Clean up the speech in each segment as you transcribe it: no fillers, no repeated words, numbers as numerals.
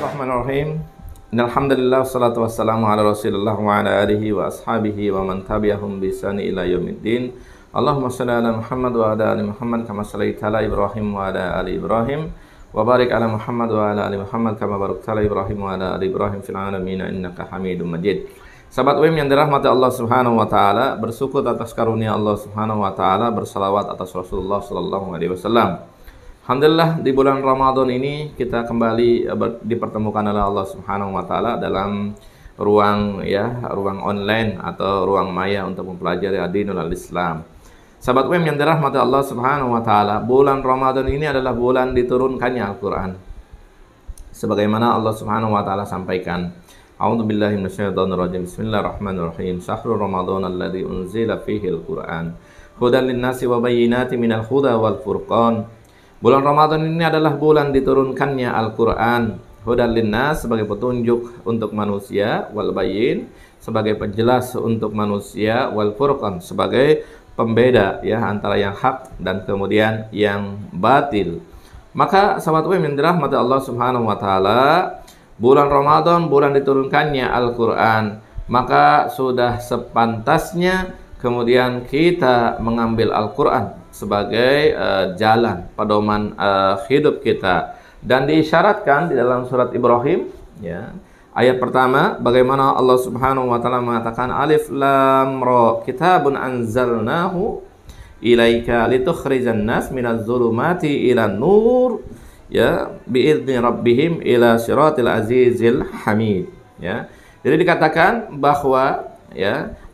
Bismillahirrahmanirrahim. Alhamdulillah wassalatu wassalamu ala Rasulillah wa ala alihi wa ashabihi wa man tabi'ahum bi ihsani ila yaumiddin. Allahumma shalli ala Muhammad wa ala ali Muhammad kama shallaita ala Ibrahim wa ala ali Ibrahim wa barik ala Muhammad wa ala ali Muhammad kama barakta ala Ibrahim wa ala ali Ibrahim fil alamin innaka Hamidum Majid. Sahabat UIM yang dirahmati Allah Subhanahu wa taala, bersyukur atas karunia Allah Subhanahu wa taala, bersalawat atas Rasulullah sallallahu alaihi wasallam. Alhamdulillah, di bulan Ramadan ini kita kembali dipertemukan oleh Allah Subhanahu wa taala dalam ruang online atau ruang maya untuk mempelajari Adinul Islam. Sahabat UIM yang dirahmati Allah Subhanahu wa taala, bulan Ramadan ini adalah bulan diturunkannya Al-Qur'an. Sebagaimana Allah Subhanahu wa taala sampaikan, A'udzubillahi minasyaitonirrajim. Bismillahirrahmanirrahim. Syahrul Ramadan alladzi unzila fihi al-Qur'an hudan lin-nasi wa bayyinatin minal huda wal furqan. Bulan Ramadan ini adalah bulan diturunkannya Al-Quran, hudan linnas sebagai petunjuk untuk manusia, wal bayyin sebagai penjelas untuk manusia, wal furqan sebagai pembeda antara yang hak dan kemudian yang batil. Maka sahabat UIM yang dirahmati Allah Subhanahu wa taala, bulan Ramadan bulan diturunkannya Al-Quran, maka sudah sepantasnya kemudian kita mengambil Al-Quran sebagai jalan pedoman hidup kita, dan diisyaratkan di dalam surat Ibrahim ayat pertama, bagaimana Allah Subhanahu wa taala mengatakan alif lam ra kitabun anzalnahu ilaika litukhrijan nas minaz zulumati ilan nur biidzni rabbihim ila siratil azizil hamid. Jadi dikatakan bahwa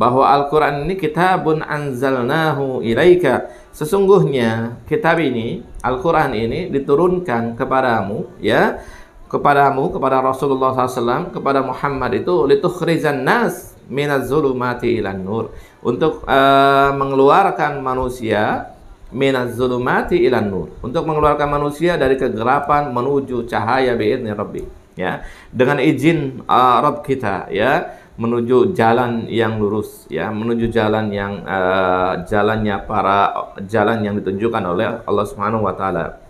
Al-Quran ini kitabun anzalnahu ilaika, sesungguhnya kitab ini, Al-Quran ini diturunkan kepadamu, kepada Rasulullah SAW, kepada Muhammad itu, litukhrizan nas minaz zulumati ilan nur, untuk mengeluarkan manusia minaz zulumati ilan nur, untuk mengeluarkan manusia dari kegelapan menuju cahaya biidzni rabbi, dengan izin Rabb kita, menuju jalan yang lurus, menuju jalan yang jalan yang ditunjukkan oleh Allah Subhanahu wa taala,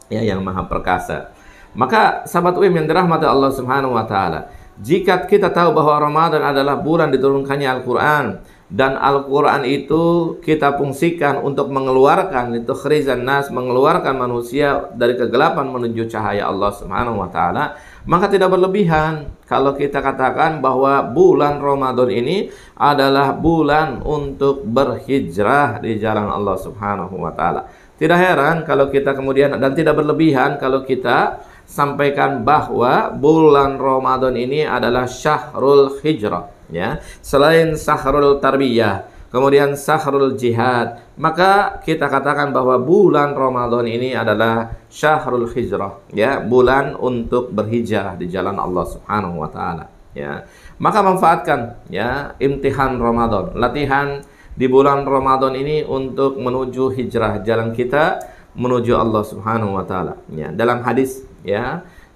yang Maha Perkasa. Maka sahabat UIM yang dirahmati Allah Subhanahu wa taala, jika kita tahu bahwa Ramadan adalah bulan diturunkannya Al-Qur'an, dan Al-Qur'an itu kita fungsikan untuk mengeluarkan, itu khrizan nas, mengeluarkan manusia dari kegelapan menuju cahaya Allah Subhanahu wa taala, maka tidak berlebihan kalau kita katakan bahwa bulan Ramadan ini adalah bulan untuk berhijrah di jalan Allah Subhanahu wa taala. Tidak heran kalau kita kemudian, dan tidak berlebihan kalau kita sampaikan bahwa bulan Ramadan ini adalah syahrul hijrah, selain syahrul tarbiyah, kemudian syahrul jihad, maka kita katakan bahwa bulan Ramadan ini adalah syahrul hijrah, bulan untuk berhijrah di jalan Allah Subhanahu wa taala, Maka manfaatkan imtihan Ramadan, latihan di bulan Ramadan ini untuk menuju hijrah jalan kita menuju Allah Subhanahu wa taala. Dalam hadis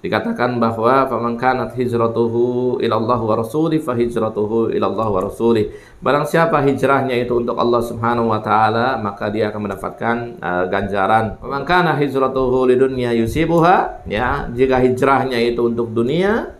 dikatakan bahwa faman kanat hijratuhu ilallah wa rasulih fa hijratuhu ilallah wa rasulih. Barang siapa hijrahnya itu untuk Allah Subhanahu wa taala, maka dia akan mendapatkan ganjaran. Faman kana hijratuhu lidunya yusibuha, jika hijrahnya itu untuk dunia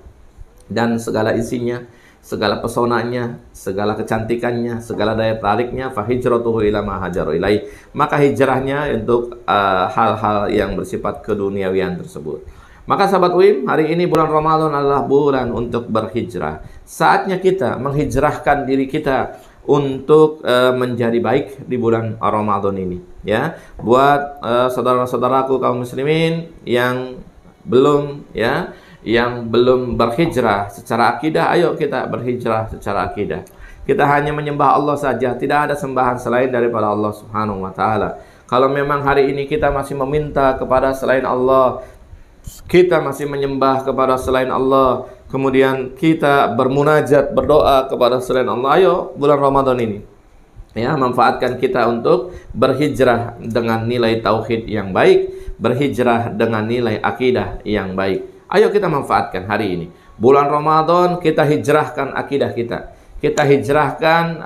dan segala isinya, segala pesonanya, segala kecantikannya, segala daya tariknya, fa hijratuhu ila ma hajaru ilaih, maka hijrahnya untuk hal-hal yang bersifat keduniawian tersebut. Maka sahabat UIM, hari ini bulan Ramadan adalah bulan untuk berhijrah. Saatnya kita menghijrahkan diri kita untuk menjadi baik di bulan Ramadan ini, Buat saudara-saudaraku kaum muslimin yang belum berhijrah secara akidah, ayo kita berhijrah secara akidah. Kita hanya menyembah Allah saja, tidak ada sembahan selain daripada Allah Subhanahu wa taala. Kalau memang hari ini kita masih meminta kepada selain Allah, kita masih menyembah kepada selain Allah, kemudian kita bermunajat, berdoa kepada selain Allah, ayo bulan Ramadan ini manfaatkan kita untuk berhijrah dengan nilai tauhid yang baik, berhijrah dengan nilai akidah yang baik. Ayo kita manfaatkan hari ini bulan Ramadan, kita hijrahkan akidah kita, kita hijrahkan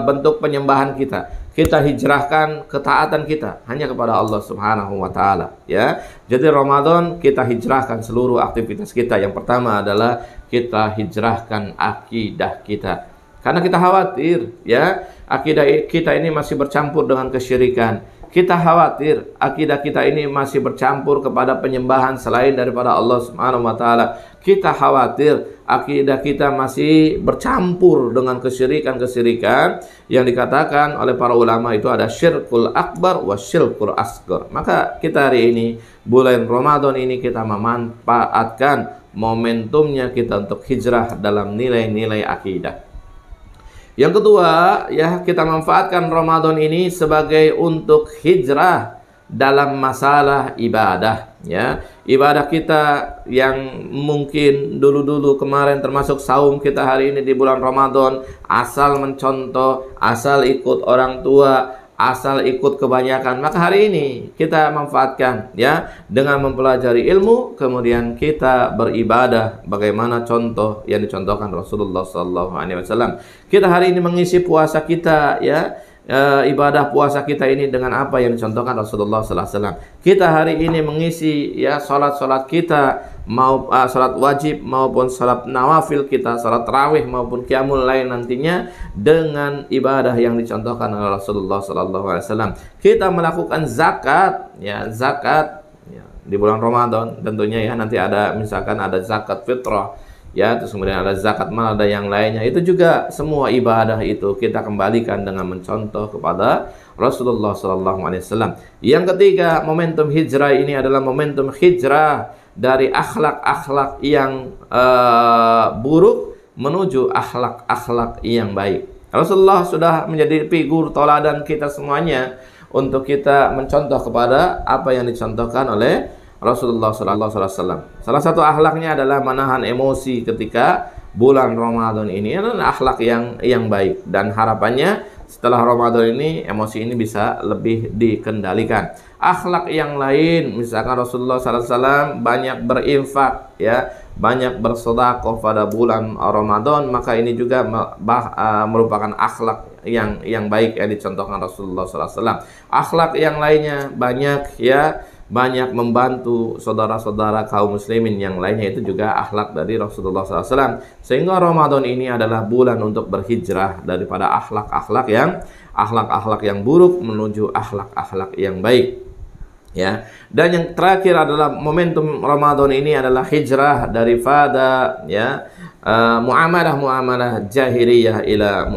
bentuk penyembahan kita, kita hijrahkan ketaatan kita hanya kepada Allah Subhanahu wa taala, ya. Jadi Ramadan kita hijrahkan seluruh aktivitas kita. Yang pertama adalah kita hijrahkan akidah kita. Karena kita khawatir, ya, akidah kita ini masih bercampur dengan kesyirikan. Kita khawatir akidah kita ini masih bercampur kepada penyembahan selain daripada Allah Subhanahu wa taala. Kita khawatir akidah kita masih bercampur dengan kesyirikan-kesyirikan yang dikatakan oleh para ulama itu ada syirkul akbar wa syirkul asghar. Maka kita hari ini, bulan Ramadan ini, kita memanfaatkan momentumnya kita untuk hijrah dalam nilai-nilai akidah. Yang kedua, ya, kita manfaatkan Ramadan ini sebagai untuk hijrah dalam masalah ibadah, ya. Ibadah kita yang mungkin dulu-dulu kemarin termasuk saum kita hari ini di bulan Ramadan, asal mencontoh, asal ikut orang tua, asal ikut kebanyakan, maka hari ini kita manfaatkan, ya, dengan mempelajari ilmu, kemudian kita beribadah bagaimana contoh yang dicontohkan Rasulullah SAW. Kita hari ini mengisi puasa kita, ya, ibadah puasa kita ini dengan apa yang dicontohkan Rasulullah SAW. Kita hari ini mengisi, ya, sholat-sholat kita, mau sholat wajib maupun sholat nawafil kita, sholat tarawih maupun qiyamul lail nantinya dengan ibadah yang dicontohkan oleh Rasulullah SAW. Kita melakukan zakat, ya, zakat, ya, di bulan Ramadan tentunya, ya, nanti ada misalkan ada zakat fitrah, ya, terus kemudian ada zakat mal, ada yang lainnya. Itu juga semua ibadah itu kita kembalikan dengan mencontoh kepada Rasulullah SAW. Yang ketiga, momentum hijrah ini adalah momentum hijrah dari akhlak-akhlak yang buruk menuju akhlak-akhlak yang baik. Rasulullah sudah menjadi figur teladan kita semuanya untuk kita mencontoh kepada apa yang dicontohkan oleh Rasulullah SAW. Salah satu akhlaknya adalah menahan emosi ketika bulan Ramadan ini. Adalah akhlak yang baik, dan harapannya setelah Ramadan ini emosi ini bisa lebih dikendalikan. Akhlak yang lain, misalkan Rasulullah SAW banyak berinfak, ya, banyak bersedekah pada bulan Ramadan, maka ini juga merupakan akhlak yang baik yang dicontohkan Rasulullah SAW. Akhlak yang lainnya banyak, ya, banyak membantu saudara-saudara kaum muslimin yang lainnya, itu juga akhlak dari Rasulullah SAW. Sehingga Ramadan ini adalah bulan untuk berhijrah daripada akhlak-akhlak yang buruk menuju akhlak-akhlak yang baik, ya. Dan yang terakhir adalah momentum Ramadan ini adalah hijrah daripada, ya, muamalah jahiliyah ila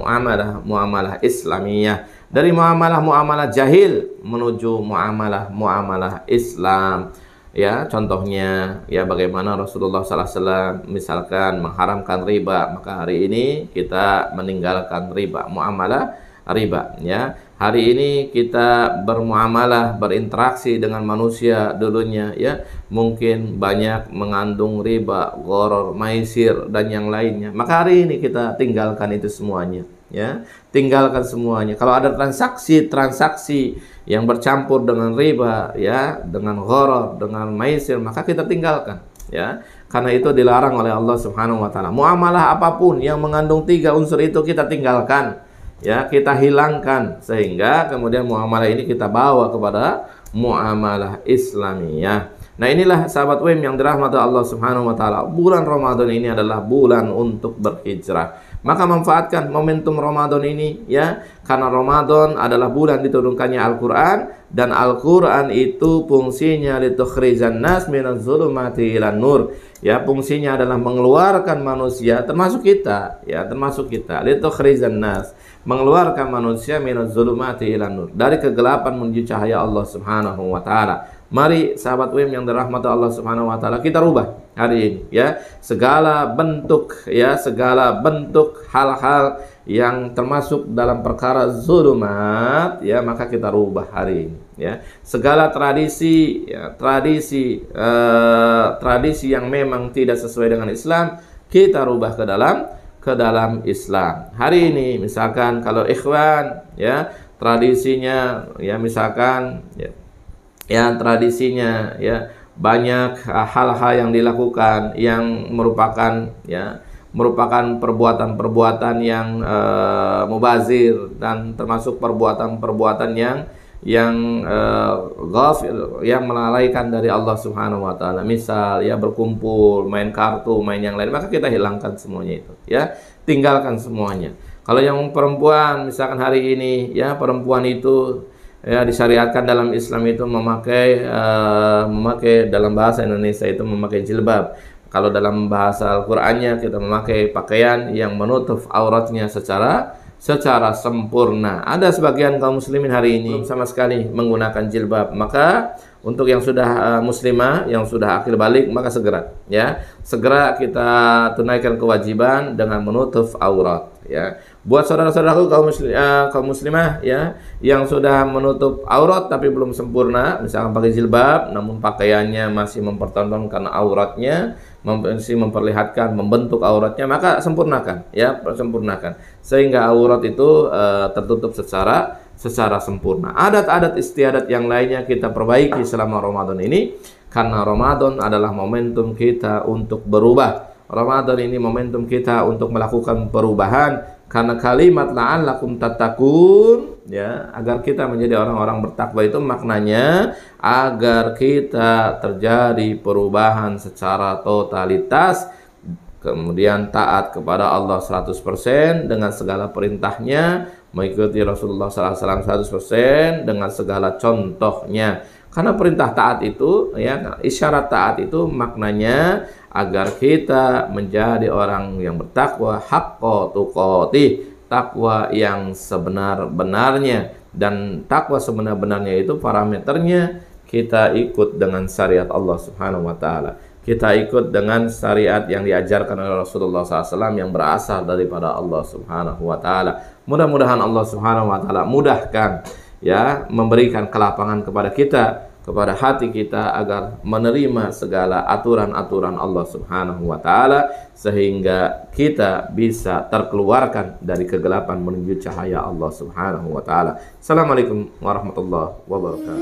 muamalah islamiyah. Dari muamalah jahil menuju muamalah Islam, ya. Contohnya, ya, bagaimana Rasulullah SAW misalkan mengharamkan riba, maka hari ini kita meninggalkan riba, muamalah riba, ya. Hari ini kita bermuamalah, berinteraksi dengan manusia dulunya, ya, mungkin banyak mengandung riba, gharar, maisir, dan yang lainnya. Maka hari ini kita tinggalkan itu semuanya, ya, tinggalkan semuanya. Kalau ada transaksi yang bercampur dengan riba, ya, dengan gharar, dengan maisir, maka kita tinggalkan, ya, karena itu dilarang oleh Allah Subhanahu wa taala. Muamalah apapun yang mengandung 3 unsur itu kita tinggalkan, ya, kita hilangkan, sehingga kemudian muamalah ini kita bawa kepada muamalah Islamiyah. Nah, inilah sahabat WIM yang dirahmati Allah Subhanahu wa taala. Bulan Ramadan ini adalah bulan untuk berhijrah. Maka manfaatkan momentum Ramadan ini, ya, karena Ramadan adalah bulan diturunkannya Al-Qur'an, dan Al-Qur'an itu fungsinya litukhrijan nas minaz zulumati ilan nur, ya, fungsinya adalah mengeluarkan manusia, termasuk kita, ya, termasuk kita, litukhrijan nas, mengeluarkan manusia minaz zulumati ilan nur, dari kegelapan menuju cahaya Allah Subhanahu wa taala. Mari sahabat WIM yang dirahmati Allah Subhanahu wa taala, kita rubah hari ini, ya, segala bentuk, ya, segala bentuk hal-hal yang termasuk dalam perkara zulumat, ya, maka kita rubah hari ini, ya. Segala tradisi, ya, tradisi yang memang tidak sesuai dengan Islam, kita rubah ke dalam Islam. Hari ini misalkan kalau ikhwan, ya, tradisinya, ya, misalkan, ya, tradisinya, ya, banyak hal-hal yang dilakukan yang merupakan, ya, merupakan perbuatan-perbuatan yang mubazir, dan termasuk perbuatan-perbuatan yang ghafil, yang melalaikan dari Allah Subhanahu wa taala. Misal ya berkumpul, main kartu, main yang lain, maka kita hilangkan semuanya itu, ya. Tinggalkan semuanya. Kalau yang perempuan, misalkan hari ini ya perempuan itu ya disyariatkan dalam Islam itu memakai dalam bahasa Indonesia itu memakai jilbab. Kalau dalam bahasa Al-Qur'annya kita memakai pakaian yang menutup auratnya secara sempurna. Ada sebagian kaum muslimin hari ini belum sama sekali menggunakan jilbab. Maka untuk yang sudah muslimah, yang sudah akil balik, maka segera kita tunaikan kewajiban dengan menutup aurat, ya. Buat saudara-saudaraku kaum muslimah ya yang sudah menutup aurat tapi belum sempurna, misalkan pakai jilbab namun pakaiannya masih mempertontonkan auratnya, masih memperlihatkan, membentuk auratnya, maka sempurnakan sehingga aurat itu tertutup secara sempurna. Adat-adat istiadat yang lainnya kita perbaiki selama Ramadan ini, karena Ramadan adalah momentum kita untuk berubah. Ramadan ini momentum kita untuk melakukan perubahan, karena kalimat la'allakum tattaqun, ya, agar kita menjadi orang-orang bertakwa itu maknanya agar kita terjadi perubahan secara totalitas, kemudian taat kepada Allah 100% dengan segala perintahnya, mengikuti Rasulullah SAW 100% dengan segala contohnya. Karena perintah taat itu, ya, isyarat taat itu maknanya agar kita menjadi orang yang bertakwa haqqa tuqatih, takwa yang sebenar-benarnya. Dan takwa sebenar-benarnya itu parameternya kita ikut dengan syariat Allah Subhanahu wa taala. Kita ikut dengan syariat yang diajarkan oleh Rasulullah SAW yang berasal daripada Allah Subhanahu wa taala. Mudah-mudahan Allah Subhanahu wa taala mudahkan, ya, memberikan kelapangan kepada kita, kepada hati kita, agar menerima segala aturan-aturan Allah Subhanahu wa taala sehingga kita bisa terkeluarkan dari kegelapan menuju cahaya Allah Subhanahu wa taala. Assalamualaikum warahmatullahi wabarakatuh.